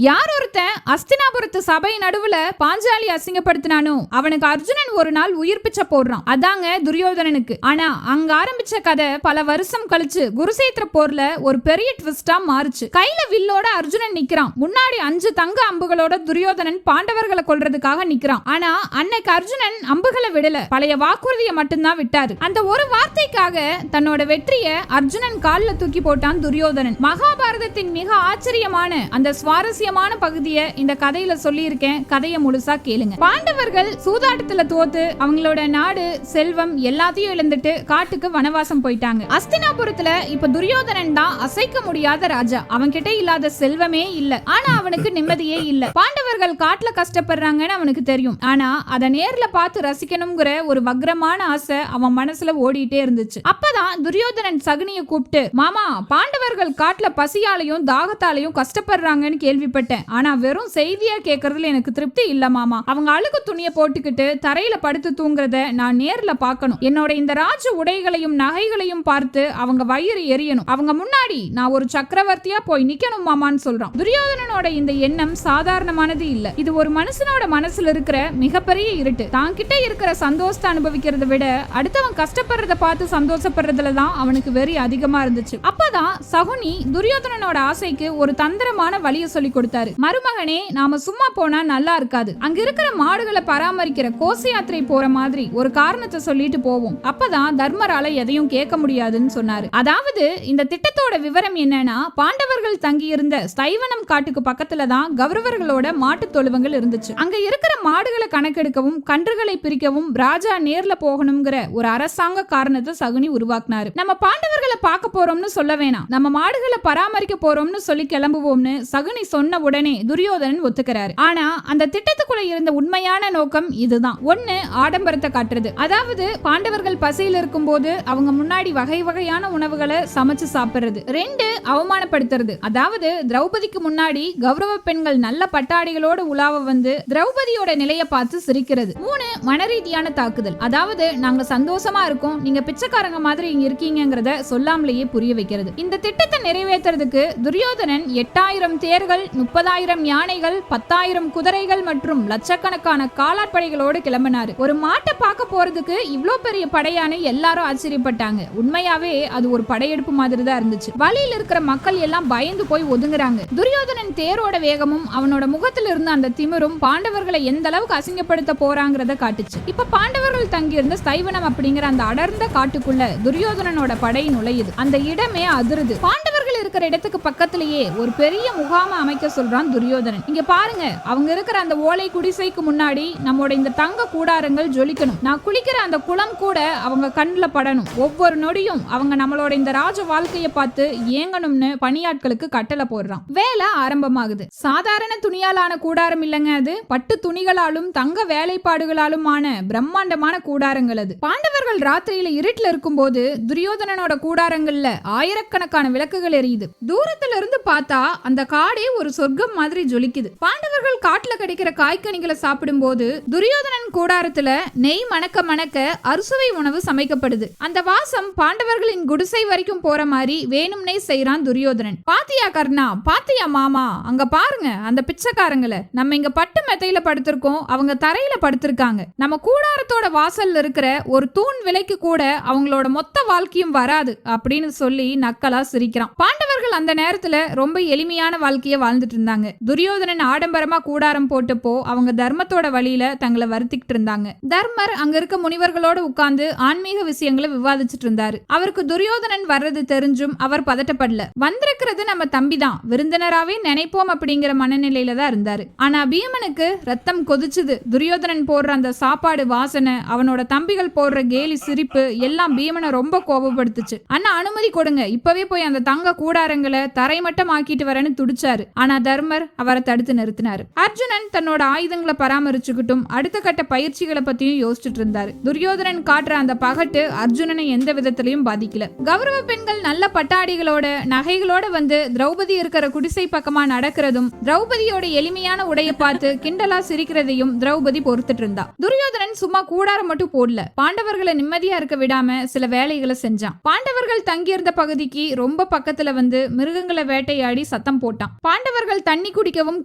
யார் ஒருத்தன் அஸ்தினாபுரத்து சபை நடுவுல பாஞ்சாலி அசிங்கப்படுத்தினானோ அவனுக்கு அர்ஜுனன் ஒரு நாள் உயிர் பிச்சை போடுறான். அதாங்க துரியோதனனுக்கு. ஆனா அங்க ஆரம்பிச்ச கதை பல வருஷம் கழிச்சு குருசேத்திர போர்ல ஒரு பெரிய ட்விஸ்டா மாறுச்சு. கையில வில்லோட அர்ஜுனன் நிக்கிறான். முன்னாடி 5 தங்க அம்புகளோட துரியோதனன் பாண்டவர்களை கொல்றதுக்காக நிக்கிறான். ஆனா அன்னைக்கு அர்ஜுனன் அம்புகளை விடல, பழைய வாக்குறுதியை மட்டும்தான் விட்டாரு. அந்த ஒரு வார்த்தைக்காக தன்னோட வெற்றியை அர்ஜுனன் கால்ல தூக்கி போட்டான் துரியோதனன். மகாபாரதத்தின் மிக ஆச்சரியமான அந்த சுவாரஸ்யமான பகுதியை இந்த கதையில சொல்லி இருக்கேன். கதையை முழுசா கேளுங்க. பாண்டவர்கள் சூதாட்டத்துல தோத்து அவங்களோட நாடு செல்வம் எல்லாத்தையும் இழந்துட்டு காட்டுக்கு வனவாசம் போயிட்டாங்க. அஸ்தினாபுரத்துல இப்ப துரியோதனன் தான் அசைக்க முடியாத ராஜா. அவன் கிட்ட இல்லாத செல்வமே இல்ல. ஆனா அவனுக்கு நிம்மதியே இல்ல. பாண்டவர்கள் காட்டுல கஷ்டப்படுறாங்கன்னு அவனுக்கு தெரியும். ஆனா அதை நேர்ல பார்த்து ரசிக்கணுங்கிற ஒரு வக்ரமான ஆசை அவன் மனசுல ஓடிட்டே இருந்துச்சு. அப்பதான் துரியோதனன் சகுனியை கூப்பிட்டு, மாமா, பாண்டவர்கள் காட்டுல பசியாலையும் தாகத்தாலையும் கஷ்டப்படுறாங்கன்னு கேள்விப்பட்டேன். ஆனா வெறும் செய்தியா கேட்கறதுல எனக்கு திருப்தி இல்ல மாமா. அவங்க அழுகு துணியை போட்டுக்கிட்டு தரையில படுத்து தூங்குறத நான் நேர்ல பார்க்கணும். என்னோட இந்த ராஜ உடைகளையும் நகைகளையும் பார்த்து அவங்க வயிறு எரியணும். அவங்க முன்னாடி நான் ஒரு சக்கரவர்த்தியா போய் நிக்கணும் மாமான்னு சொல்றான். துரியோதனனோட இந்த எண்ணம் சாதாரணமானது இல்ல. இது ஒரு மனுஷனோட மனசுல இருக்கிற மிகப்பெரிய இருட்டு. தான் கிட்ட இருக்கிற சந்தோஷத்தை அனுபவிக்கிறத விட அடுத்தவன் கஷ்டப்படுறத பார்த்து சந்தோஷப்படுறதுலதான் அவனுக்கு வெறி அதிகமா இருந்துச்சு. அப்பதான் சகுனி துரியோதனனோட ஆசைக்கு ஒரு தந்திரமான வழியை சொல்லி கொடுத்தாரு. மருமகனே, நாம சும்மா போனா நல்லா இருக்காது. அங்க இருக்கிற மாடுகளை பராமரிக்கிற கோச யாத்திரை போற மாதிரி ஒரு காரணத்தை சொல்லிட்டு போவோம். அப்பதான் தர்மரால எதையும் கேட்க முடியாதுன்னு சொன்னாரு. அதாவது இந்த திட்டத்தோட விவரம் என்னன்னா, பாண்டவர்கள் தங்கி இருந்த ஸ்தைவனம் காட்டுக்கு பக்கத்துல தான் கௌரவர்களோட மாட்டு தொழுவங்கள் இருந்துச்சு. அங்க இருக்கிற மாடுகளை கணக்கெடுக்கவும் கன்றுகளை பிரிக்கவும் ராஜா நேர்ல போகணுங்கிற ஒரு அரசாங்க காரணத்தை சகுனி உருவாக்குனாரு. நம்ம பாண்டவர்களை பார்க்க போறோம்னு சொல்ல வேணாம், நம்ம மாடுகளை பராமரிக்க போறோம்னு சொல்லி கிளம்புவோம்னு சகுனி சொன்ன உடனே துரியோதனன் ஒத்துக்கிறாரு. ஆனா அந்த திட்டத்துக்குள்ள இருந்த உண்மையான நோக்கம் இதுதான். ஒன்னு, ஆடம்பரத்தை காட்டுறது. அதாவது பாண்டவர்கள் பசியில் இருக்கும் போது அவங்க முன்னாடி வகை வகையான உணவுகளை சமைச்சு சாப்பிடுறது. 2, அவமானப்படுத்துறது. அதாவது திரௌபதிக்கு முன்னாடி கௌரவ பெண்கள் நல்ல பட்டாடிகளோட உலாவ வந்து திரௌபதியோட நிலையை பார்த்து சிரிக்கிறது. 3, மனரீதியான தாக்குதல். அதாவது நாங்க சந்தோஷமா இருக்கோம், நீங்க பிச்சைக்காரங்க மாதிரி இங்க இருக்கீங்கிறத சொல்லாமலேயே புரிய வைக்கிறது. இந்த திட்டத்தை நிறைவேற்றுறதுக்கு துரியோதனன் 8000 தேர்கள், 30,000 யானைகள், 10,000 குதிரைகள் மற்றும் லட்சக்கணக்கான காலாட்படைகளோடு கிளம்பினாரு. ஒரு மாட்டை பார்க்க போறதுக்கு இவ்ளோ பெரிய படையானு எல்லாரும் ஆச்சரியப்பட்டாங்க. உண்மையாவே அது ஒரு படையெடுப்பு மாதிரி தான் இருந்துச்சு. வழியில் இருக்கிற மக்கள் எல்லாம் பயந்து போய் ஒதுங்குறாங்க. துரியோதனன் தேரோட வேகமும் அவனோட முகத்துல இருந்த அந்த திமிரும் பாண்டவர்களை எந்த அளவுக்கு அசிங்கப்படுத்த போறாங்கிறத காட்டுச்சு. இப்ப பாண்டவர்கள் தங்கியிருந்த ஸ்தைவனம் அப்படிங்கிற அந்த அடர்ந்த காட்டுக்குள்ள துரியோதனனோட படை நுழையுது. அந்த இடமே அதிருது. பாண்டவர்கள் இருக்கிற இடத்துக்கு பக்கத்திலேயே ஒரு பெரிய முகாம அமைக்க சொல்றான் துரியோதனன். இங்க பாருங்க, அவங்க இருக்கிற அந்த ஓலை குடிசைக்கு முன்னாடி நம்மோட இந்த தங்க கூடாரங்கள் ஜொலிக்கணும். நான் குளிக்கிற அந்த குளம் கூட அவங்க கண்ணுல படணும். ஒவ்வொரு நொடியும் அவங்க நம்மளோட இந்த ராஜ வாழ்க்கையை பார்த்து ஏங்கணும்னு பணியாட்களுக்கு கட்டளை போடுறான். வேலை ஆரம்பமாகுது. சாதாரண துணியாலான கூடாரம் இல்லங்க அது. பட்டு துணிகளாலும் தங்க வேலைப்பாடுகளாலுமான பிரம்மாண்டமான கூடாரங்கள் அது. பாண்டவர்கள் ராத்திரியில இருட்டுல இருக்கும் போது துரியோதனனோட கூடாரங்கள்ல ஆயிரக்கணக்கான விளக்குகள் எரியுது. தூரத்துல இருந்து பார்த்தா அந்த காடே ஒரு சொர்க்கம் மாதிரி ஜொலிக்குது. பாண்டவர்கள் காட்டுல கிடைக்கிற காய்கனிகளை சாப்பிடும் போது துரியோதனன் கூடாரத்துல நெய் மணக்க மணக்க அறுசுவை உணவு சமைக்கப்படுது. அந்த வாசம் பாண்டவர்களின் குடிசை வரைக்கும் போற மாதிரி வேணும்னே செய்யறான் துரியோதனன். பாத்தியா கர்ணா, பாத்தியா மாமா, அங்க பாருங்க அந்த பிச்சைக்காரங்களை. நம்ம இங்க பட்டு மெத்தையில படுத்திருக்கோம், அவங்க தரையில படுத்திருக்காங்க. நம்ம கூடாரத்தோட வாசல்ல இருக்கிற ஒரு தூண் விலைக்கு கூட அவங்களோட மொத்த வாழ்க்கையும் வராது அப்படின்னு சொல்லி நக்கலா சிரிக்கிறான். பாண்டவர்கள் அந்த நேரத்துல ரொம்ப எளிமையான வாழ்க்கைய வாழ்ந்துட்டு இருந்தாங்க. துரியோதனன் ஆடம்பரமா கூடாரம் போட்டப்போ அவங்க தர்மத்தோட வழியில தங்களை வருத்திக்கிட்டு இருந்தாங்க. தர்மர் அங்க இருக்க முனிவர்களோட உட்கார்ந்து ஆன்மீக விஷயங்களை விவாதிச்சுட்டு இருந்தாரு. அவருக்கு துரியோதனன் வர்றது தெரிஞ்சும் அவர் பதட்டப்படல. வந்திருக்கிறது நம்ம தம்பிதான், விருந்தினராவே நினைப்போம் அப்படிங்கிற மனநிலையில தான் இருந்தாரு. ஆனா பீமனுக்கு ரத்தம் கொதிச்சுது. துரியோதனன் போடுற அந்த சாப்பாடு வாசனை, அவனோட தம்பிகள் போடுற கேலி சிரிப்பு எல்லாம் பீமனை ரொம்ப கோபப்படுத்துச்சு. அண்ணா அனுமதி கொடுங்க, இப்பவே போய் அந்த தங்க கூடாரங்களை தரைமட்டம் ஆக்கிட்டு வரேன்னு துடிச்சாரு. ஆனா தர்மர் அவரை தடுத்து நிறுத்தினாரு. அர்ஜுனன் தன்னோட ஆயுதங்களை பராமரிச்சுக்கிட்டும் அடுத்த கட்ட பயிற்சிகளை பத்தியும் யோசிச்சுட்டு இருந்தாரு. துரியோதனன் காட்டுற அந்த பகட்டு அர்ஜுனனை எந்த விதத்திலையும் பாதிக்கல. கௌரவ பெண்கள் நல்ல பட்டாடிகளோட நகைகளோட வந்து திரௌபதி இருக்கிற குடிசை பக்கமா நடக்கிறதும் திரௌபதியோட எளிமையான உடைய பார்த்து கிண்டலா சிரிக்கிறதையும் திரௌபதி பொறுத்துட்டு இருந்தா. துரியோதனன் சும்மா கூடாரம் மட்டும் போடல, பாண்டவர்களை நிம்மதியா இருக்க விடாம சில வேலைகளை செஞ்சான். பாண்டவர்கள் தங்கியிருந்த பகுதிக்கு ரொம்ப பக்கத்துல வந்து மிருகங்களை வேட்டையாடி சத்தம் போட்டான். பாண்டவர்கள் தண்ணி குடிக்கவும்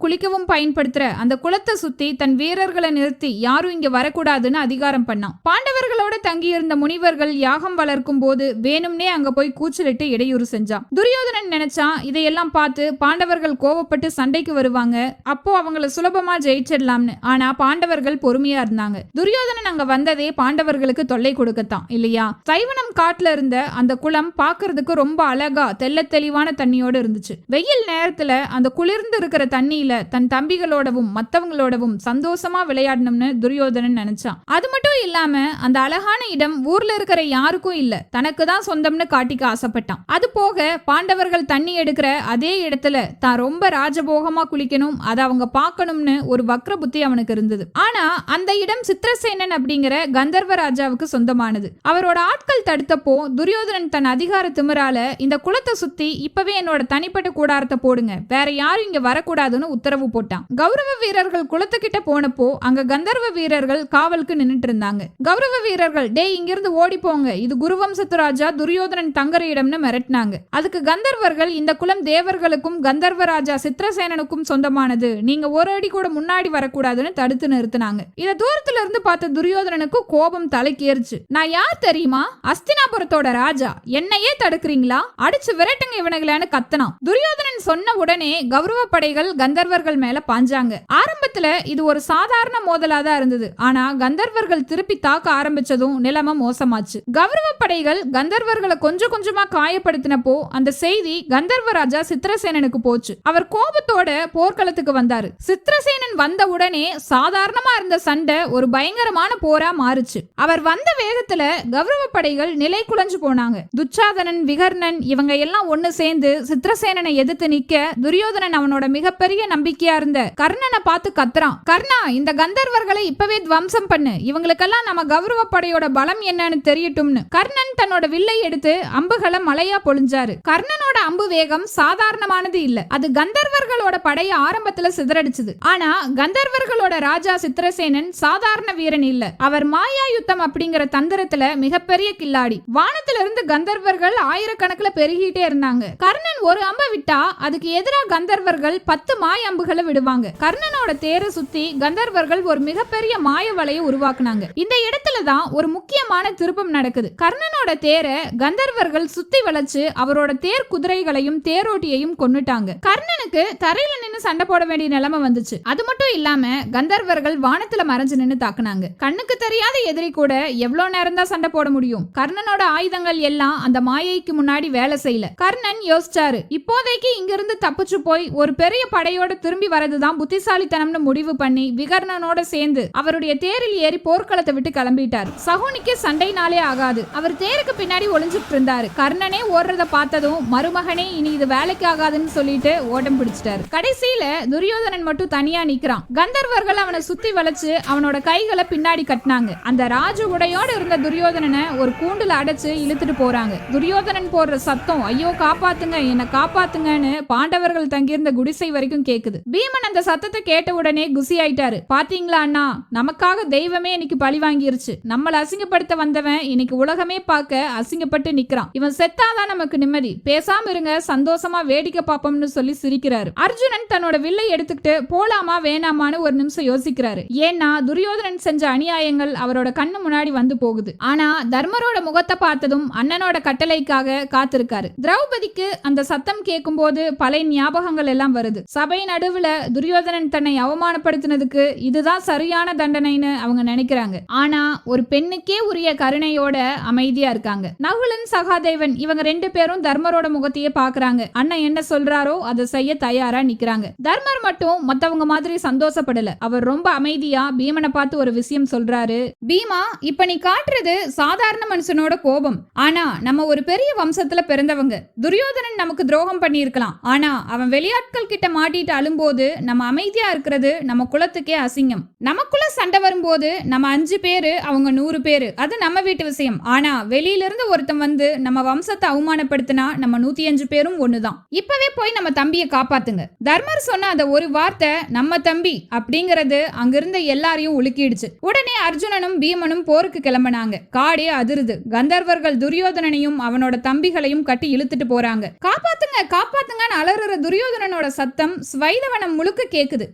குளிக்கவும் பயன்படுத்துற அந்த குளத்தை சுத்தி தன் வீரர்களை நிறுத்தி யாரும் இங்க வரக்கூடாதுன்னு அதிகாரம் பண்ணான். பாண்டவர்களோட தங்கியிருந்த முனிவர்கள் யாகம் வளர்க்கும் போது வேணும்னே அங்க போய் கூச்சலிட்டு இடையூறு செஞ்சான். துரியோதனன் நினைச்சான் இதையெல்லாம் பார்த்து பாண்டவர்கள் கோவப்பட்டு சண்டைக்கு வருவாங்க, அப்போ அவங்கள சுலபமா ஜெயிச்சிடலாம்னு. ஆனா பாண்டவர்கள் பொறுமையா இருந்தாங்க. துரியோதனன் அங்க வந்ததே பாண்டவர்களுக்கு தொல்லை கொடுக்கத்தான் இல்லையா? சைவனம் காட்டுல இருந்த அந்த குளம் பாக்குறதுக்கு ரொம்ப அழகா தெள்ள தெளிவான தண்ணியோட இருந்துச்சு. வெயில் நேரத்துல அந்த குளிர்ந்து இருக்கிற தண்ணியில தன் தம்பிகளோடவும் மத்தவங்களோடவும் சந்தோஷமா விளையாடணும்னு துரியோதனன் நினைச்சான். அது மட்டும் இல்லாம அந்த அழகான இடம் ஊர்ல இருக்கிற யாருக்கும் இல்ல, தனக்கு தான் சொந்தம்னு காட்டிக்க ஆசைப்பட்டான். அது போக பாண்டவர்கள் தண்ணி எடுக்கிற அதே இடத்துல தான் ரொம்ப ராஜபோகமா குளிக்கணும், அதை அவங்க பார்க்கணும்னு ஒரு வக்ர புத்தி அவனுக்கு இருந்தது. ஆனா அந்த இடம் சித்திரசேனன் அப்படிங்கிற கந்தர்வ ராஜாவுக்கு சொந்தமானது. அவரோட ஆட்கள் தடுத்தப்போ துரியோதனன் தன் அதிகார திமிரால இந்த குளத்தை சுத்தி இப்பவே என்னோட தனிப்பட்ட கூடாரத்தை போடுங்க, வேற யாரும் இங்க வரக்கூடாதுன்னு உத்தரவு போட்டான். கௌரவ வீரர்கள் குளத்துக்கிட்ட போனப்போ அங்க கந்தர்வ வீரர்கள் காவலுக்கு நின்னுட்டு இருந்தாங்க. கௌரவ வீரர்கள் டே இங்கிருந்து ஓடி போங்க, இது குருவம்சத்து ராஜா துரியோதனன் தங்குற இடம்னு மிரட்டினாங்க. அதுக்கு கந்தர்வர்கள் இந்த குளம் தேவர்களுக்கும் கந்தர்வ ராஜா சித்திரசேனனுக்கும் சொந்தமானது, நீங்க ஒரு அடி கூட முன்னாடி வரக்கூடாதுன்னு தடுத்து நிறுத்தினாங்க. இத தூரத்துல இருந்து பார்த்த துரியோதனனுக்கு கோபம் தலைக்கேறிச்சு. நான் யார் தெரியுமா? அஸ்தினாபுரத்தோட ராஜா, என்னையே தடுக்கிறீங்களா? அடிச்சு விரட்டுங்க இவனுங்களான்னு கத்தனான். துரியோதனன் சொன்ன உடனே கௌரவ படைகள் கந்தர்வர்கள் மேல பாஞ்சாங்க. ஆரம்பத்துல இது ஒரு சாதாரண மோதலா தான் இருந்தது. ஆனா கந்தர்வர்கள் திருப்பி தாக்க ஆரம்பிச்சதும் நிலைமை மோசமாச்சு. கௌரவ படைகள் கந்தர்வர்களை கொஞ்சம் கொஞ்சமா காயப்படுத்தினப்போ அந்த செய்தி கந்தர்வ ராஜா சித்திரசேனனுக்கு போச்சு. அவர் கோபத்தோட போர்க்களத்துக்கு வந்தாரு. சித்திரசேனன் வந்த உடனே சாதாரணமா இருந்த சண்டை ஒரு பயங்கரமான போரா மாறுச்சு. அவர் வந்த வேகத்துல கௌரவ படைகள் நிலை குலைஞ்சு போனாங்க. துச்சாதனன், விகர்ணன் இவங்க எல்லாம் ஒண்ணு சேர்ந்து சித்திரசேனனை எதிர்த்து நிக்க துரியோதனன் அவனோட மிகப்பெரிய நம்பிக்கையா இருந்த கர்ணனை பார்த்து கத்துறான். கர்ணா, இந்த கந்தர்வர்களை இப்பவே துவம்சம் பண்ணு, இவங்களுக்கெல்லாம் நம்ம கௌரவ படையோட பலம் என்னன்னு தெரியட்டும்னு. கர்ணன் தன்னோட வில்லை எடுத்து அம்புகளை மலையா பொழிஞ்சாரு. கர்ணனோட அம்பு வேகம் சாதாரணமானது இல்ல, அது கந்தர்வர்களோட படைய ஆரம்பத்துல சிதறடிச்சது. ஆனா கந்தர்வர்களோட ராஜா சித்திரசேனன் சாதாரண வீரன் இல்ல, அவர் மாயா யுத்தம் அப்படிங்கிற தந்திரத்துல மிகப்பெரிய கில்லாடி. வானத்துல இருந்து கந்தர்வர்கள் ஆயிரக்கணக்கில் பெருகிட்டே இருந்தாங்க. கர்ணன் ஒரு அம்ப விட்டா அதுக்கு எதிராக கந்தர்வர்கள் 10 மாய அம்புகளை விடுவாங்க. கர்ணனோட தேரை சுத்தி கந்தர்வர்கள் ஒரு மிகப்பெரிய மாய வலையை உருவாக்குனாங்க. இந்த இடத்துல தான் ஒரு முக்கியமான திருப்பம் நடக்குது. கர்ணனோட தேரை கந்தர்வர்கள் சுத்தி வளைச்சு அவரோட தேர் குதிரைகளையும் தேரோட்டியையும் கொன்னுட்டாங்க. கர்ணனுக்கு தரையில நின்னு சண்டை போட வேண்டிய நிலைமை வந்துச்சு. அது மட்டும் இல்லாம கந்தர்வர்கள் வானத்துல மறைஞ்சு நின்னு தாக்குனாங்க. கண்ணுக்கு தெரியாத எதிரி கூட எவ்வளவு நேரம் தான் சண்டை போட முடியும்? கர்ணனோட ஆயுதங்கள் எல்லாம் அந்த மாயைக்கு முன்னாடி வேலை செய்யல. கர்ணன் யோசிச்சாரு, இப்போதைக்கு இங்கிருந்து தப்பிச்சு போய் ஒரு பெரிய படையோட திரும்பி வரதுதான் புத்திசாலித்தனம்னு முடிவு பண்ணி விகர்ணனோட சேர்ந்து அவருடைய தேரில் ஏறி போர்க்களத்தை விட்டு கிளம்பிட்டார். சகுனிக்கு சண்டைனாலே ஆகாது, அவர் தேருக்கு பின்னாடி ஒளிஞ்சிட்டு இருந்தாரு. கர்ணனே ஓடுறத பார்த்ததும் மருமகனே இனி இது வேலைக்கு ஆகாதுன்னு சொல்லிட்டு ஓட்டம் பிடிச்சிட்டாரு. கடைசியில துரியோதனன் மட்டும் தனியா நிக்கிறான். கந்தர்வர்கள் அவனை சுத்தி வளைச்சு அவனோட கைகளை பின்னாடி கட்டினாங்க. அந்த ராஜ உடையோட இருந்த துரியோதனனை ஒரு கூண்டுல அடைச்சு இழுத்துட்டு போறாங்க. துரியோதனன் போடுற சத்தம் ஐயோ காப்பாத்துங்க, என்ன காப்பாத்துங்கன்னு பாண்டவர்கள் தங்கியிருந்த குடிசை வரைக்கும் கேக்குது. பீமன் அந்த சத்தத்தை கேட்ட உடனே குசி ஆயிட்டாரு. பாத்தீங்களா அண்ணா, நமக்காக தெய்வமே இன்னைக்கு பழி வாங்கிருச்சு. நம்மள அசிங்கப்படுத்த வந்தவன் இன்னைக்கு உலகமே பார்க்க அசிங்கப்பட்டு நிக்கிறான். இவன் செத்தாதான் நமக்கு நிம்மதி, பேசாம இருங்க, சந்தோஷமா வேடிக்கை பாப்போம்னு சொல்லி சிரிக்கிறாரு. அர்ஜுனன் தன்னோட வில்லை எடுத்துக்கிட்டு போலாமா வேணாமான்னு ஒரு நிமிஷம் யோசிக்கிறாரு. ஏன்னா துரியோதனன் செஞ்ச அநியாயங்கள் அவரோட கண்ணு முன்னாடி வந்து போகுது. ஆனா தர்மரோட முகத்தை பார்த்ததும் அண்ணனோட கட்டளைக்காக காத்திருக்காரு. திரௌபதிக்கு அந்த சத்தம் கேட்கும் போது பழைய ஞாபகங்கள் எல்லாம் வருது. சபை நடுவுல துரியோதனன் தன்னை அவமானப்படுத்தினதுக்கு இதுதான் சரியான தண்டனைன்னு அவங்க நினைக்கிறாங்க. ஆனா ஒரு பெண்ணுக்கே உரிய கருணையோட அமைதியா இருக்காங்க. நகுலன், சகாதேவன் இவங்க 2 பேரும் தர்மரோட முகத்தையே பாக்குறாங்க. அண்ணன் என்ன சொல்றாரோ அதை செய்ய தயாரா நிக்கிறாங்க. தர்மர் மட்டும் மத்தவங்க மாதிரி சந்தோஷப்படல. அவர் ரொம்ப அமைதியா பீமனை பார்த்து ஒரு விஷயம் சொல்றாரு. பீமா, இப்ப நீ காட்டுறது சாதாரண மனுஷனோட கோபம். ஆனா நம்ம ஒரு பெரிய வம்சத்துல பிறந்தவங்க. துரியோதனன் நமக்கு துரோகம் பண்ணியிருக்கலாம், ஆனா அவன் வெளியாட்கள் கிட்ட மாட்டிட்டு அழும்போது நம்ம அமைதியா இருக்கிறது நம்ம குலத்துக்கே அசிங்கம். நமக்குள்ள சண்டை வரும்போது நம்ம 5 பேரு அவங்க 100 பேரு, அது நம்ம வீட்டு விஷயம். ஆனா வெளியில இருந்து ஒருத்தன் வந்து நம்ம வம்சத்தை அவமானப்படுத்தினா நம்ம 105 பேரும் ஒண்ணுதான். இப்பவே போய் நம்ம தம்பியை காப்பாத்துங்க. தர்மர் சொன்ன அந்த ஒரு வார்த்தை நம்ம தம்பி அப்படிங்கறது அங்கிருந்த எல்லாரையும் உலுக்கிடுச்சு. உடனே அர்ஜுனனும் பீமனும் போருக்கு கிளம்பினாங்க. காடே அதிருது. கந்தர்வர்கள் துரியோதனனையும் அவனோட தம்பிகளையும் கட்டி இழுத்துட்டு போறாங்க. காப்பாத்துங்க காப்பாத்துங்கன்னு அலறுற துரியோதனனோட சத்தம் ஸ்வைதவனம் முழுக்க கேக்குது.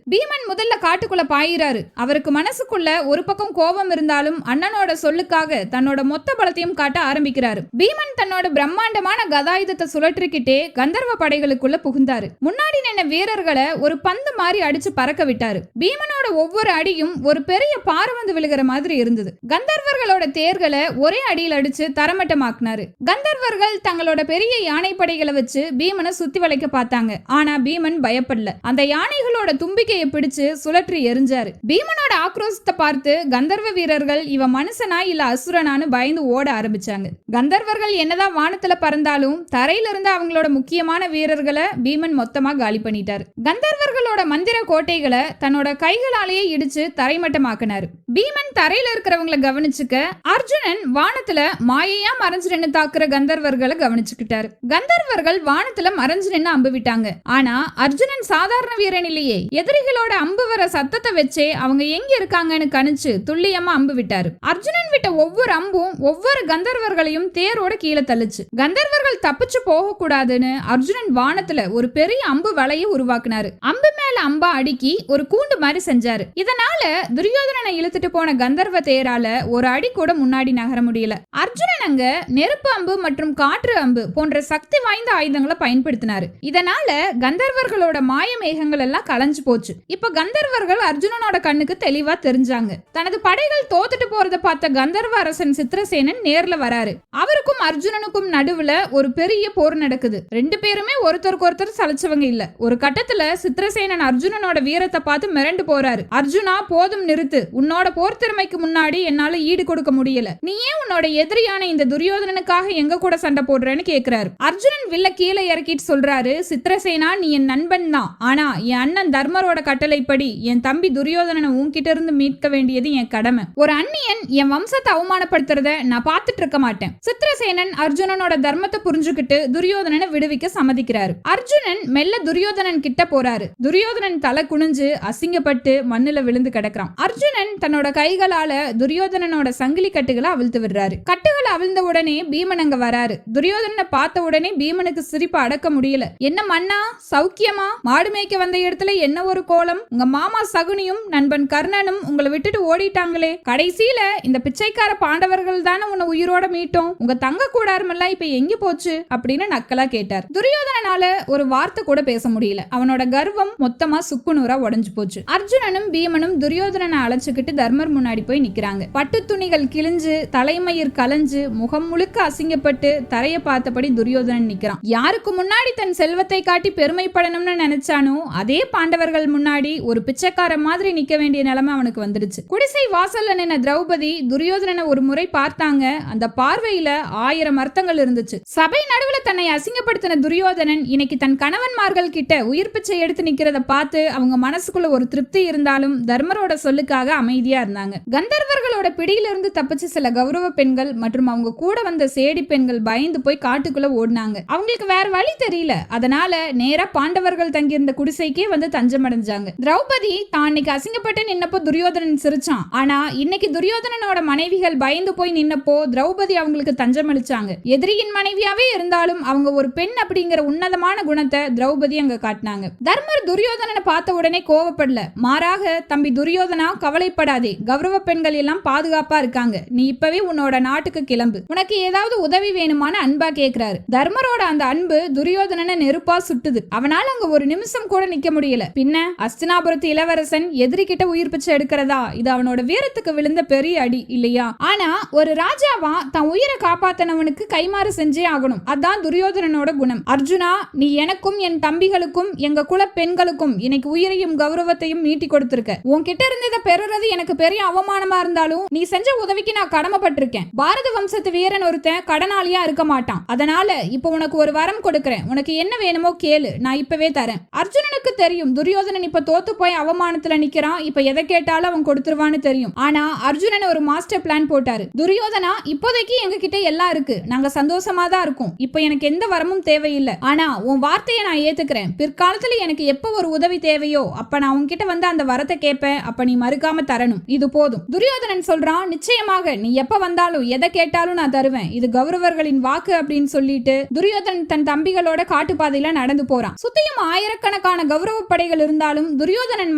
பீமன் முதல்ல காட்டுக்குள்ள பாயிறாரு. அவருக்கு மனசுக்குள்ள ஒரு பக்கம் கோபம் இருந்தாலும் அண்ணனோட சொல்லுக்காக தன்னோட மொத்த பலத்தையும் காட்ட ஆரம்பிக்கிறாரு. பீமன் தன்னோட பிரம்மாண்டமான கதாயுதத்தை சுழற்றிக்கிட்டே கந்தர்வ படைகளுக்குள்ள புகுந்தாரு. முன்னாடி நின்ன வீரர்களை ஒரு பந்து மாதிரி அடிச்சு பறக்க விட்டாரு. பீமனோட ஒவ்வொரு அடியும் ஒரு பெரிய பாறை வந்து விழுகிற மாதிரி இருந்தது. கந்தர்வர்களோட தேர்களை ஒரே அடியில் அடிச்சு தரமட்டமாக்குனாரு. கந்தர்வர்கள் தங்களோட பெரிய யானை படைகளை வச்சு பீமனை சுத்தி வளைக்க பார்த்தாங்க. ஆனா பீமன் பயப்படல. அந்த யானைகளோட தும்பிக்கையை பிடிச்சு சுழற்றி எரிஞ்சாரு. பீமனோட ஆக்ரோஷத்தை பார்த்து கந்தர்வ வீரர்கள் இவ மனுஷனா இல்ல அசுரனான்னு பயந்து ஓட ஆரம்பிச்சாங்க. கந்தர்வர்கள் என்னதான் வானத்துல பறந்தாலும் தரையில இருந்து அவங்களோட முக்கியமான வீரர்களை பீமன் மொத்தமா காலி பண்ணிட்டாரு. கந்தர்வர்களோட மந்திர கோட்டைகளை தன்னோட கைகளாலேயே இடிச்சு தரைமட்டமாக்கினாரு. பீமன் தரையில இருக்கிறவங்களை கவனிச்சுக்க அர்ஜுனன் வானத்துல மாயையா மறைஞ்சு நின்று தாக்குற கந்தர்வர்களை கவனிச்சுக்கிட்டாரு. கந்தர்வர்கள் வானத்துல மறைஞ்சு நின்று அம்பு விட்டாங்க. ஆனா அர்ஜுனன் சாதாரண வீரன் இல்லையே. எதிரிகளோட அம்பு வர சத்தத்தை வச்சே அவங்க எங்க இருக்காங்கன்னு கணிச்சு துல்லியமா அம்பு விட்டாரு. அர்ஜுனன் விட்ட ஒவ்வொரு அம்பும் ஒவ்வொரு கந்தர்வர்களையும் தேரோட கீழே தள்ளுச்சு. கந்தர்வர்கள் தப்பிச்சு போக கூடாதுன்னு அர்ஜுனன் வானத்துல ஒரு பெரிய அம்பு வலையை உருவாக்குனாரு. அம்பு மேல அம்பா அடுக்கி ஒரு கூண்டு மாதிரி செஞ்சாரு. இதனால துரியோதனனை இழுத்துட்டு போன கந்தர்வ தேரால ஒரு அடி கூட முன்னாடி நகர முடியல. அர்ஜுனன் அங்க நெருப்பு அம்பு மற்றும் காற்று அம்பு போன்ற சக்தி வாய்ந்த ஆயுதங்களை பயன்படுத்தினாரு. இதனால கந்தர்வர்களோட மாய மேகங்கள் எல்லாம் கலைஞ்சு போச்சு. இப்ப கந்தர்வர்கள் அர்ஜுனனோட கண்ணுக்கு தெளிவா தெரிஞ்சாங்க. தனது படைகள் தோத்துட்டு போறத பார்த்த கந்தர்வ அரசன் சித்திரசேனன் நேர்ல வராரு. அவருக்கும் அர்ஜுனனுக்கும் நடுவுல ஒரு பெரிய போர் நடக்குது. ரெண்டு பேருமே ஒருத்தருக்கு ஒருத்தர் சலிச்சவங்க இல்ல. ஒரு கட்டத்துல சித்திரசேனன் அர்ஜுனனோட வீரத்தை பார்த்து மிரண்டு போறாரு. அர்ஜுனா போதும் நிறுத்து. உன்னோட போர் திறமைக்கு முன்னாடி என்னால ஈடு கொடுக்க முடியல. நீ ஏன் உன்னோட எதிரியான இந்த துரியோதனனுக்காக எங்க கூட சண்டை போடுறேன்னு கேக்குறாரு. அர்ஜுனன் வில்ல கீழே இறக்கிட்டு சொல்றாரு, சித்திரசேனா நீ என் நண்பன் தான். ஆனா என் அண்ணன் தர்மரோட கட்டளைப்படி என் தம்பி துரியோதனனை உன்கிட்ட இருந்து மீட்க வேண்டியது என் கடமை. ஒரு அந்நியன் என் வம்சத்தை அவமானப்படுத்துறத நான் பார்த்துட்டு இருக்க மாட்டேன். சித்திரசேனன் அர்ஜுனனோட தர்மத்தை புரிஞ்சுக்கிட்டு துரியோதனனை விடுவிக்க சம்மதிக்கிறாரு. அர்ஜுனன் மெல்ல துரியோதனன் கிட்ட போறாரு. துரியோதனன் தலை குனிஞ்சு அசிங்கப்பட்டு மண்ணுல விழுந்து கிடக்குறான். அர்ஜுனன் தன்னோட கைகளால துரியோதனனோட சங்கிலி கட்டுகளை அவிழ்த்து விடுறாரு. கட்டுகளை அவிழ்ந்த உடனே பீமன் அங்க வராரு. துரியோதனனை பார்த்த உடனே பீமனுக்கு சிரிப்பு அடக்க முடியல. என்ன மன்னா சௌக்கியமா? மாடு மேய்க்க வந்த இடத்துல என்ன ஒரு கோலம்? உங்க மாமா சகுனியும் நண்பன் கர்ணனும் உங்களை விட்டுட்டு ஓடிட்டாங்களே. கடைசியில இந்த பிச்சைக்கார பாண்டவர்கள் தானே உன்னை உயிரோட மீட்டோம். உங்க தங்க கூடாரமெல்லாம் இப்ப எங்க போச்சு அப்படின்னு நக்கலா கேட்டார். துரியோதனனால ஒரு வார்த்தை கூட பேச முடியல. அவனோட கர்வம் மொத்தமா சுக்குநூறா உடைஞ்சு போச்சு. அர்ஜுனனும் பீமனும் துரியோதனனை அழைச்சுக்கிட்டு தர்மர் முன்னாடி போய் நிக்கிறாங்க. பட்டு துணிகள் கிழிஞ்சு தலைமயிர் கலைஞ்சு முகம் முழுக்க அசிங்கப்பட்டு தரைய பார்த்தபடி துரியோதனன் நிக்கிறான். யாருக்கு முன்னாடி தன் செல்வத்தை காட்டி பெருமைப்படணும்னு நினைச்சானோ அதே பாண்டவர்கள் முன்னாடி ஒரு பிச்சைக்கார மாதிரி நிக்க வேண்டிய நிலைமை அவனுக்கு வந்துடுச்சு. குடிசை வாசல்ல நின்ன திரௌபதி துரியோதனனை ஒரு முறை பார்த்தாங்க. அந்த பார்வையில 1000 அர்த்தங்கள் இருந்துச்சு. சபை நடுவுல தன்னை அசிங்கப்படுத்தின துரியோதனன் இன்னைக்கு தன் கணவன்மார்கள் கிட்ட உயிர் பிச்சை எடுத்து நிக்கிறத பார்த்து அவங்க மனசுக்குள்ள ஒரு திருப்தி இருந்தாலும் தர்மரோட சொல்லுக்காக அமைதியா இருந்தாங்க. கந்தர்வர்களோட பிடியிலிருந்து தப்பிச்சு சில கௌரவ பெண்கள் மற்றும் அவங்க கூட வந்த சேடி பெண்கள் பயந்து போய் காட்டுக்குள்ள ஓடினாங்க. அவங்களுக்கு வேற வழி தெரியல. அதனால நேரா பாண்டவர்கள் தங்கியிருந்த குடிசைக்கே வந்து தஞ்சம் அடைஞ்சாங்க. திரௌபதி தான் இன்னைக்கு அசிங்கப்பட்டு நின்னப்போ துரியோதனன் சிரிச்சான். ஆனா இன்னைக்கு துரியோதனனோட மனைவிகள் பயந்து போய் நின்னப்போ திரௌபதி அவங்களுக்கு தஞ்சம் அளிச்சாங்க. எதிரியின் மனைவியாவே இருந்தாலும் அவங்க ஒரு பெண் அப்படிங்கிற உன்னதமான குணத்தை திரௌபதி அங்க காட்டினாங்க. தர்மர் துரியோதனனை பார்த்த உடனே கோவப்படல. மாறாக, தம்பி துரியோதனா கவலைப்படாதே, கௌரவ பெண்கள் எல்லாம் பாதுகாப்பா இருக்காங்க. நீ இப்பவே உன்னோட நாட்டுக்கு கிளம்பு. உனக்கு ஏதாவது உதவி வேணுமான அன்பா கேக்குறாரு. தர்மரோட அந்த அன்பு துரியோதனனை நெருப்பா சுட்டுது. அவனால அங்க ஒரு நிமிஷம் கூட நிக்க முடியல. பின்ன அஸ்தினாபுரத்து இளவரசன் எதிரி கிட்ட உயிர் பிச்சை எடுக்கிறதா? இது அவனோட வீரத்துக்கு விழுந்த பெரிய அடி இல்லையா? ஆனா ஒரு ராஜாவா தன் உயிரை காப்பாத்தினவனுக்கு கைமாறு செஞ்சே ஆகணும். அதான் துரியோதனனோட குணம். அர்ஜுனா, நீ எனக்கும் என் தம்பிகளுக்கும் எங்க குல பெண்களுக்கும் இன்னைக்கு உயிரையும் கௌரவத்தையும் மீட்டி கொடுத்திருக்க. உன்கிட்ட இருந்து இதை பெறுறது எனக்கு பெரிய அவமானமா இருந்தாலும் நீ செஞ்ச உதவிக்கு நான் கடமைப்பட்டிருக்கேன். பாரத வம்சத்து வீரன் ஒருத்தன் கடனாளியா இருக்க மாட்டான். அதனால இப்ப உனக்கு ஒரு வரம் கொடுக்கிறேன். உனக்கு என்ன வேணுமோ கேளு, நான் இப்பவே தரேன். அர்ஜுனனுக்கு தெரியும் துரியோதனன் இப்ப தோத்து போய் அவமானத்துல நிக்கிறான். இப்ப எதை கேட்டாலும் அவன் கொடுத்துருவான்னு தெரியும். ஆனா அர்ஜுனன் ஒரு மாஸ்டர் பிளான் போட்டாரு. துரியோதனா, இப்போதைக்கு எங்க கிட்ட எல்லாம் இருக்கு. நாங்க சந்தோஷமா தான் இருக்கோம். இப்ப எனக்கு எந்த வரமும் தேவையில்லை. ஆனா உன் வார்த்தையை நான் ஏத்துக்கிறேன். பிற்காலத்துல எனக்கு எப்ப ஒரு உதவி தேவையோ அப்ப நான் உன்கிட்ட வந்து அந்த வரத்தை கேட்பேன், அப்ப நீ மறுக்காம தரணும், இது போதும். துரியோதனன் சொல்றான், நிச்சயமாக நீ எப்ப வந்தாலும் எதை கேட்டாலும் நான் தருவேன், இது கௌரவர்களின் வாக்கு அப்படின்னு சொல்லிட்டு துரியோதனன் தன் தம்பிகளோட காட்டுப்பாதையில நடந்து போறான். சுத்தியும் ஆயிரக்கணக்கான கௌரவ படைகள் இருந்தாலும் துரியோதனன்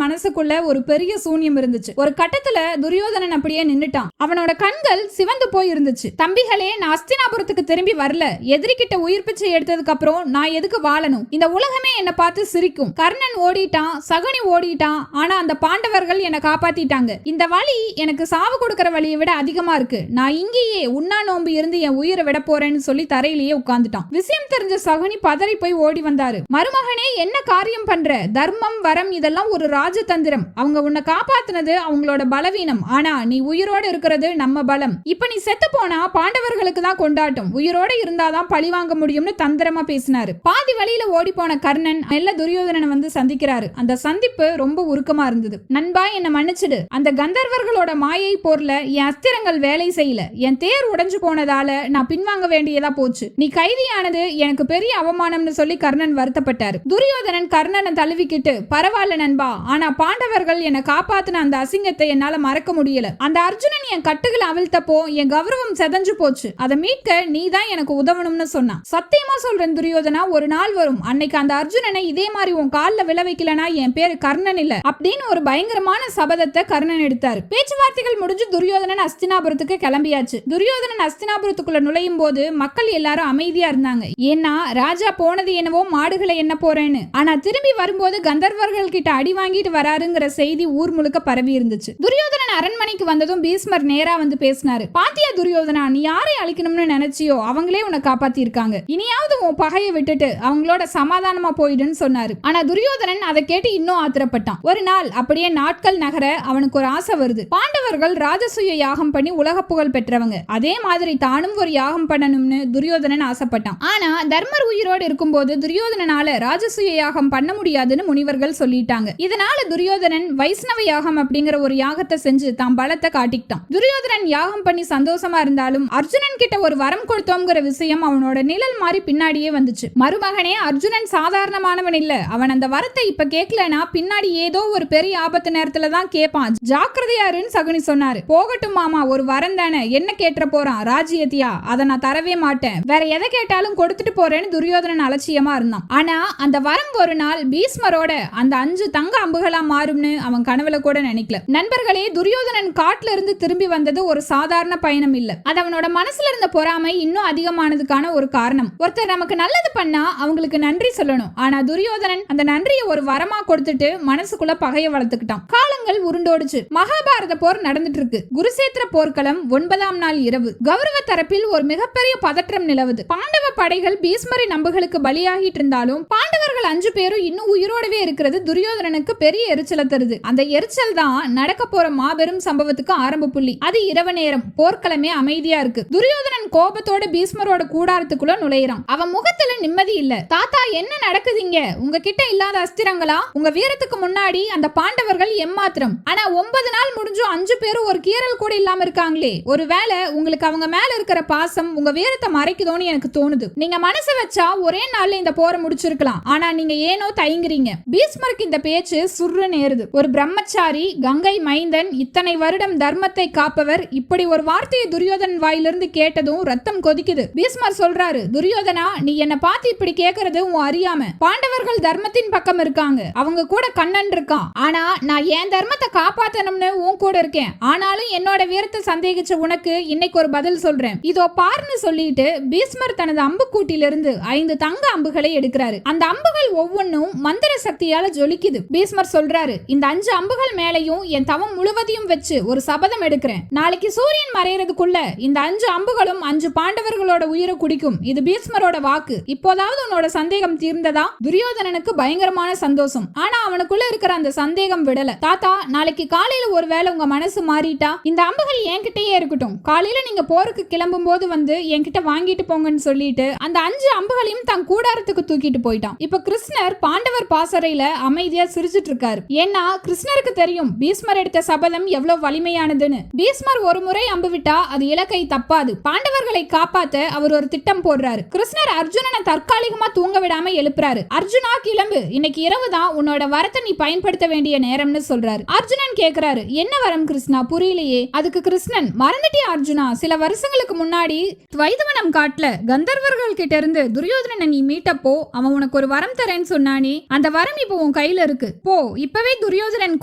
மனசுக்குள்ள ஒரு பெரிய சூன்யம் இருந்துச்சு. ஒரு கட்டத்துல துரியோதனன் அப்படியே நின்னுட்டான். அவனோட கண்கள் சிவந்து போய் இருந்துச்சு. தம்பிகளே, நான் அஸ்தினாபுரத்துக்கு திரும்பி வரல. எதிரிகிட்ட உயிர் பிச்சை எடுத்ததுக்கு அப்புறம் நான் எதுக்கு வாழணும்? இந்த உலகமே என்ன பார்த்து சிரிக்கும். கர்ணன் ஓடிட்டான், சகுனி ஓடிட்டான், ஆனா அந்த பாண்டவர்கள் என்னை காப்பாத்திட்டாங்க. இந்த வழி எனக்கு சாவு கொடுக்கற வழியை விட அதிகமா இருக்கு. நான் இங்கேயே உண்ணா நோம்பு இருந்து என் உயிரை விட போறேன்னு சொல்லி தரையிலேயே உட்கார்ந்துட்டான். விஷயம் தெரிஞ்ச சகுனி பதறி போய் ஓடி வந்தாரு. மருமகனே, என்ன காரியம் பண்ற? தர்மம் வரம் இதெல்லாம் ஒரு ராஜதந்திரம். அவங்க உன்னை காப்பாத்தினது அவங்களோட பலவீனம், ஆனா நீ உயிரோடு இருக்கிறது நம்ம பலம். இப்ப நீ செத்து போனா பாண்டவர்களுக்கு தான் கொண்டாட்டம், உயிரோட இருந்தாதான் பழி வாங்க முடியும்னு தந்திரமா பேசினாரு. பாதி வழியில ஓடி போன கர்ணன் மெல்ல துரியோதனனை வந்து சந்திக்கிறாரு. அந்த சந்திப்பு ரொம்ப உருக்கமா இருந்தது. நண்பா, என்ன மன்னிச்சிடு. அந்த கந்தர்வர்களோட மாயை போர்ல என் அஸ்திரங்கள் வேலை செய்யல. என் தேர் உடைஞ்சு போனதால நான் பின்வாங்க வேண்டியதா போச்சு. நீ கைதியானது எனக்கு பெரிய அவமானம்னு சொல்லி கர்ணன் வருத்தப்பட்டாரு. துரியோதனன் கர்ணனை தழுவிக்கிட்டு, பரவாயில்ல நண்பா, ஆனா பாண்டவர்கள் என்னை காப்பாத்தின அந்த அசிங்கத்தை என்னால மறக்க முடியல. அந்த அர்ஜுனன் என் கட்டுகளை அவிழ்த்தப்போ என் கௌரவம் செதஞ்சு போச்சு. அதை மீட்க நீ தான் எனக்கு உதவணும்னு சொன்னான். சத்தியமா சொல்றேன் துரியோதனா, ஒரு நாள் வரும், அன்னைக்கு அந்த அர்ஜுனனை இதே மாதிரி உன் கால்ல விழ வைக்கலனா என் பேரு கர்ணன் இல்ல அப்படின்னு ஒரு பயங்கரமான சபதத்தை கர்ணன் எடுத்தாரு. பேச்சுவார்த்தைகள் முடிஞ்சு துரியோதனன் அஸ்தினாபுரத்துக்கு கிளம்பியாச்சு. துரியோதனன் அஸ்தினாபுரத்துக்குள்ள நுழையும் போது மக்கள் எல்லாரும் அமைதியா இருந்தாங்க. ஏன்னா ராஜா போனது என்னவோ மாடுகளை என்ன போறேன்னு, ஆனா திரும்பி வரும்போது கந்தர்வர்கள் கிட்ட அடி வாங்கிட்டு வராருங்கிற செய்தி ஊர் முழுக்க பரவி இருந்துச்சு. துரியோதனன் அரண்மனைக்கு வந்ததும் பீஸ்மர் நேரா வந்து பேசினாரு. பாத்தியா துரியோதனா, நீ யாரை அழிக்கணும்னு நினைச்சியோ அவங்களே உன்னை காப்பாத்தி இருக்காங்க. இனியாவது உன் பகையை விட்டுட்டு அவங்களோட சமாதானமா போயிடுன்னு சொன்னாரு. ஆனா துரியோதனன் அதை கேட்டு இன்னும் ஆத்திரப்பட்டான். ஒரு நாள் அப்படியே நாட்கள் நகர அவனுக்கு ஒரு ஆசை வருது. பாண்டவர்கள் ராஜசூய யாகம் பண்ணி உலக புகழ் பெற்றவங்க, அதே மாதிரி தானும் ஒரு யாகம் பண்ணணும்னு துரியோதனன் ஆசைப்பட்டான். ஆனா தர்மர் உயிரோடு இருக்கும்போது துரியோதனனால ராஜசூய யாகம் பண்ண முடியாதுன்னு முனிவர்கள் சொல்லிட்டாங்க. இதனால துரியோதனன் வைஷ்ணவ யாகம் அப்படிங்கிற ஒரு யாகத்தை செஞ்சு தான் பலத்தை காட்டிக்கிட்டான். துரியோதனன் யாகம் பண்ணி சந்தோஷமா இருந்தாலும் அர்ஜுனன் கிட்ட ஒரு வரம் கொடுத்தோங்கிற விஷயம் அவனோட நிழல் மாதிரி பின்னாடியே வந்துச்சு. மருமகனே, அர்ஜுனன் சாதாரணமானவன் இல்ல. அவன் அந்த வரத்தை இப்ப கேட்கலனா பின்னாடி ஏதோ ஒரு பெரிய ஆபத்து நேரத்துல தான் கேட்பான். ஜாக்கிரதையாருன்னு சகுனி சொன்னாரு. போகட்டும் மாமா, ஒரு வரம் தானே, என்ன கேட்ட போறான்? ராஜ்யத்தியா? அதை நான் தரவே மாட்டேன், வேற எதை கேட்டாலும் கொடுத்துட்டு போறேன்னு துரியோதனன் அலட்சியமா இருந்தான். ஆனா அந்த வரம் ஒரு நாள் பீஸ்மரோட அந்த 5 தங்க அம்புகளா மாறும்னு அவன் கனவுல கூட நினைக்கல. நண்பர்களே, துரியோதனன் காட்டுல இருந்து திரும்பி வந்தது ஒரு சாதாரண பயணம் இல்ல. அது அவனோட மனசுல இருந்த பொறாமை இன்னும் அதிகமானதுக்கான ஒரு காரணம். ஒருத்தர் நமக்கு நல்லது பண்ணா அவங்களுக்கு நன்றி சொல்லணும். ஆனா துரியோதனன் அந்த நன்றியை ஒரு வரமா கொடுத்துட்டு மனசுக்குள்ள பகையை வளர்த்துக்கிட்டான். காலங்கள் உருண்டோடுச்சு. மகாபாரத போர் நடந்துட்டு இருக்கு. குருசேத்திர போர்க்களம் 9ஆம் நாள் இரவு. கௌரவ தரப்பில் ஒரு மிகப்பெரிய பதற்றம் நிலவுது. பாண்டவ படைகள் பீஸ்மரின் அம்புகளுக்கு பலியாகிட்டு இருந்தாலும் பாண்டவர்கள் 5 பேரும் இன்னும் உயிரோடவே இருக்கிறது துரியோதனனுக்கு பெரிய எரிச்சலை தருது. அந்த எரிச்சல் தான் நடக்க போற மாபெரும் சம்பவத்துக்கு ஆரம்ப புள்ளி. அது இரவு நேரம். போர்க்களமே அமைதியா இருக்கு. துரியோதனன் கோபத்தோட பீஸ்மரோட கூடாரத்துக்குள்ள நுழையிறான். அவன் முகத்துல நிம்மதி இல்ல. தாத்தா, என்ன நடக்குதுங்க? உங்ககிட்ட இல்லாத அஸ்திரங்களா? உங்க வீரத்துக்கு முன்னாடி அந்த பாண்டவர்கள் எம்மாத்திரம். ஆனா 9 நாள் முடிஞ்சும் 5 பேரும் ஒரு கீறல் கூட இல்லாம இருக்காங்களே. ஒருவேளை உங்களுக்கு அவங்க மேல இருக்கிற பாசம் உங்க வீரத்தை மறைக்குதோன்னு எனக்கு தோணுது. நீங்க மனசு வச்சா ஒரே நாள்ல இந்த போரை முடிச்சிருக்கலாம். ஆனா நீங்க ஏனோ தயங்குறீங்க. பீஸ்மருக்கு இந்த பேச்சு சுர்ரு நேருது. ஒரு பிரம்மச்சாரி, கங்கை மைந்தன், இத்தனை வருடம் தர்மத்தை காப்பவர், இப்படி ஒரு வார்த்தையை துரியோதனன் வாயிலிருந்து கேட்டதும் ரத்தம் கொதிக்குது. பீஸ்மர் சொல்றாரு, துரியோதனா, நீ என்ன பார்த்து இப்படி கேக்குறது உன் அறியாம. பாண்டவர்கள் தர்மத்தின் பக்கம் இருக்காங்க, அவங்க கூட கண்ணன் இருக்கான். ஆனா நான் என் தர்மத்தை காப்பாத்தணும்னு உன் கூட இருக்கேன். ஆனாலும் என்னோட வீரத்தை சந்தேகிச்ச உனக்கு இன்னைக்கு ஒரு பதில் சொல்றேன். இதோ பார்னு சொல்லிட்டு பீஸ்மர் தனது அம்புக்கூட்டிலிருந்து 5 தங்க அம்புகளை எடுக்கிறாரு. அந்த அம்புகள் ஒவ்வொன்னும் மந்திர சக்தியால ஜொலிக்குது. பீஸ்மர் சொல்றாரு, இந்த 5 அம்புகள் மேலையும் என் தவம் முழுவதையும் வச்சு ஒரு சபதம் எடுக்கிறேன். நாளைக்கு சூரியன் மறையறதுக்குள்ள இந்த 5 அம்புகளும் 5 பாண்டவர்களோட உயிரை குடிக்கும். இது பீஸ்மரோட வாக்கு. இப்போதாவது உன்னோட சந்தேகம் தீர்ந்ததா? துரியோதனனுக்கு பயங்கரமான சந்தோஷம். ஆனா அவனுக்குள்ள இருக்கிற அந்த சந்தேகம் விடல. தாத்தா, நாளைக்கு காலையில ஒருவேளை உங்க மனசு மாறிட்டா இந்த அம்புகள் என்கிட்டயே இருக்கட்டும். காலையில நீங்க போருக்கு கிளம்பும் போது வந்து என்கிட்ட வாங்கிட்டு போங்கன்னு சொல்லிட்டு அந்த 5 அம்புகளையும் தன் கூடாரத்துக்கு தூக்கிட்டு போயிட்டான். இப்ப கிருஷ்ணர் பாண்டவர் பாசறையில அமைதியா சிரிச்சிட்டு இருக்காரு. ஏன்னா கிருஷ்ணருக்கு தெரியும் பீஸ்மர் எடுத்த சபதம் எவ்வளவு வலிமையானதுன்னு. பீஸ்மர் ஒரு முறை அம்பு விட்டா அது இலக்கை தப்பாது. பாண்டவர்களை காப்பாத்த அவர் ஒரு திட்டம் போடுறாரு. கிருஷ்ணர் அர்ஜுனனை தற்காலிகமா தூங்க விடாம எழுப்புறாரு. அர்ஜுனா, கிளம்பு, இன்னைக்கு இரவு இரவுதான் உன்னோட வரத்தை நீ பயன்படுத்த வேண்டிய நேரம்னு சொல்றாரு. அர்ஜுனன் கேக்குறாரு, என்ன வரம் கிருஷ்ணா, புரியலையே. அதுக்கு கிருஷ்ணன், மறந்துட்டியா அர்ஜுனா, சில வருஷங்களுக்கு முன்னாடி துவைதவனம் காட்டுல கந்தர்வர்கள் கிட்ட இருந்து துரியோதனனை நீ மீட்டப்போ அவன் உனக்கு ஒரு வரம் தரேன்னு சொன்னானே, அந்த வரம் இப்போ உன் கையில இருக்கு. போ, இப்பவே துரியோதனன்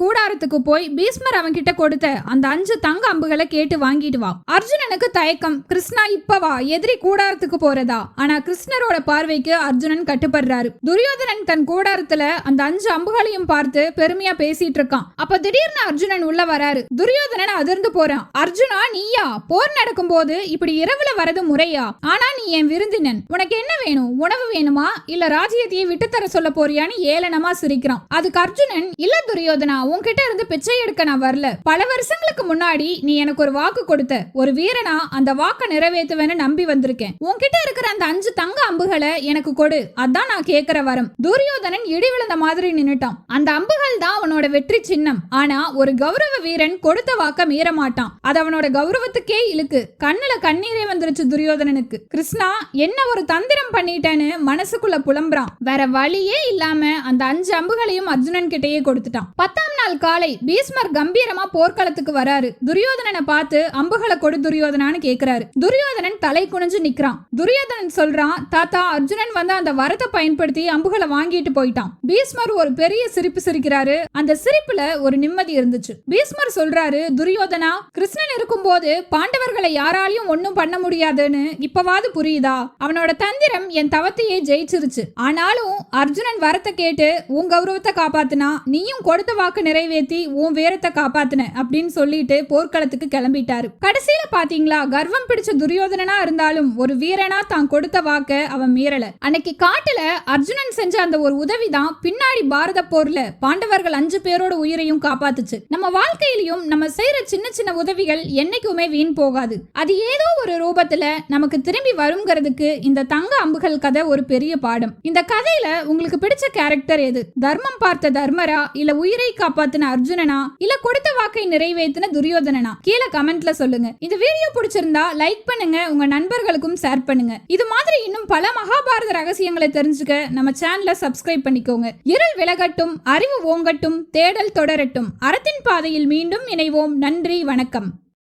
கூடாரத்துக்கு போய் பீஷ்மர் அவன் கிட்ட கொடுத்த அந்த 5 தங்க அம்புகளை கேட்டு வாங்கிட்டு வா. அர்ஜுனனுக்கு தயக்கம். கிருஷ்ணா இப்பவா, எதிரி கூடாரத்துக்கு போறதா? ஆனா கிருஷ்ணரோட பார்வைக்கு அர்ஜுனன் கட்டுப்படுறாரு. துரியோதனன் தன் கூடாரத்துல அந்த 5 அம்புகளையும் பார்த்து பெருமையா பேசிட்டு இருக்கான். அப்ப திடீர்னு அர்ஜுனன் உள்ள வராரு. துரியோதனன் அதிர்ந்து போறான். அர்ஜுனா, நீயா? போர் நடக்கும் போது இப்படி இரவுல வரது முறையா? ஆனா நீ என் விருந்தினன், உனக்கு என்ன வேணும்? உணவு வேணுமா இல்ல ராஜ்யத்தையே விட்டு தர சொல்ல போறியான்னு ஏளனமா சிரிக்கிறான். அதுக்கு அர்ஜுனன், இல்ல துரியோதனா, உன்கிட்ட இருந்து பிச்சை எடுக்க நான் வரல. பல வருஷங்களுக்கு முன்னாடி நீ எனக்கு ஒரு வாக்கு கொடுத்த, ஒரு வீரனா அந்த வாக்க நிறைவேற்றுவேன்னு நம்பி வந்திருக்கேன். உன்கிட்ட இருக்கிற அந்த 5 தங்க அம்புகளை எனக்கு கொடு, அதான் நான் கேட்கிற வரம். துரியோதனன் இடி விழுந்த மாதிரி நின்னுட்டான். அந்த அம்புகள் தான் அவனோட வெற்றி சின்னம். ஆனா ஒரு கௌரவ வீரன் கொடுத்த வாக்க மீற மாட்டான். அது அவனோட கௌரவத்துக்கே இழுக்கு. கண்ணுல கண்ணீரே வந்துருச்சு துரியோதனனுக்கு. கிருஷ்ணா, என்ன ஒரு தந்திரம் பண்ணிட்டேன்னு மனசுக்குள்ள புலம்புறான். வேற வழியே இல்லாம அந்த 5 அம்புகளையும் அர்ஜுனன் கிட்டேயே கொடுத்துட்டான். 10ஆம் நாள் காலை பீஷ்மர் கம்பீரமா போர்க்களத்துக்கு வராரு. துரியோதனனை பார்த்து அம்புகளை கொடு துரியோதனான்னு கேக்குறாரு. துரியோதனன் தலை குனிஞ்சு நிக்கிறான். துரியோதனன் சொல்றான், தாத்தா, அர்ஜுனன் வந்து அந்த வரத்தை பயன்படுத்தி அம்புகளை வாங்கிட்டு போயிட்டான். பீஷ்மர் ஒரு பெரிய சிரிப்பு சிரிக்கிறாரு. அந்த சிரிப்புல ஒரு நிம்மதி இருந்துச்சு. பீஷ்மர் சொல்றாரு, துரியோதனா, கிருஷ்ணன் இருக்கும்போது பாண்டவர்களை யாராலையும் ஒன்னும் பண்ண முடியாதுன்னு இப்பவாது புரியுதா? அவனோட தந்திரம் என் தவத்தையே ஜெயிச்சிருச்சு. ஆனாலும் அர்ஜுனன் வரத்தை கேட்டு உன் கௌரவத்தை காப்பாத்துனா, நீயும் கொடுத்த வாக்கு நிறைவேற்றி உன் வீரத்தை காப்பாத்துன அப்படின்னு சொல்லிட்டு போர்க்களத்துக்கு கிளம்பிட்டாரு. கடைசியில பாத்தீங்களா, கர்வம் பிடிச்ச துரியோதனனா இருந்தாலும் ஒரு வீரனா தான் கொடுத்த வாக்க அவன் மீறல. அன்னைக்கு காட்டுல அர்ஜுனன் செஞ்ச அந்த ஒரு உதவிதான் பின்னாடி பாரத போர்ல பாண்டவர்கள் 5 பேரோட உயிரையும் காப்பாத்துச்சு. நம்ம வாழ்க்கையிலும் நம்ம செய்யற சின்ன சின்ன உதவிகள் என்னைக்குமே வீண் போகாது. அது ஏதோ ஒரு ரூபத்துல நமக்கு திரும்பி வருங்கிறதுக்கு இந்த தங்க அம்புகள் கதை ஒரு பெரிய பாடம். இந்த கதையில உங்களுக்கு பிடிச்ச கேரக்டர் எது? தர்மம் பார்த்த தர்மரா, இல்ல உயிரை காப்பாத்தின அர்ஜுனனா, இல்ல கொடுத்த வாக்கை நிறைவேற்றின துரியோதனனா? கீழே கமெண்ட்ல சொல்லுங்க. இந்த வீடியோ பிடிச்சிருந்தா லைக் பண்ணுங்க, உங்க நண்பர்களுக்கும் ஷேர் பண்ணுங்க. இது மாதிரி இன்னும் பல மகாபாரத ரகசியங்களை தெரிஞ்சுக்க நம்ம சேனலை சப்ஸ்கிரைப் பண்ணிக்கோங்க. இருள் விலகட்டும், அறிவு ஓங்கட்டும், தேடல் தொடரட்டும். அறத்தின் பாதையில் மீண்டும் இணைவோம். நன்றி, வணக்கம்.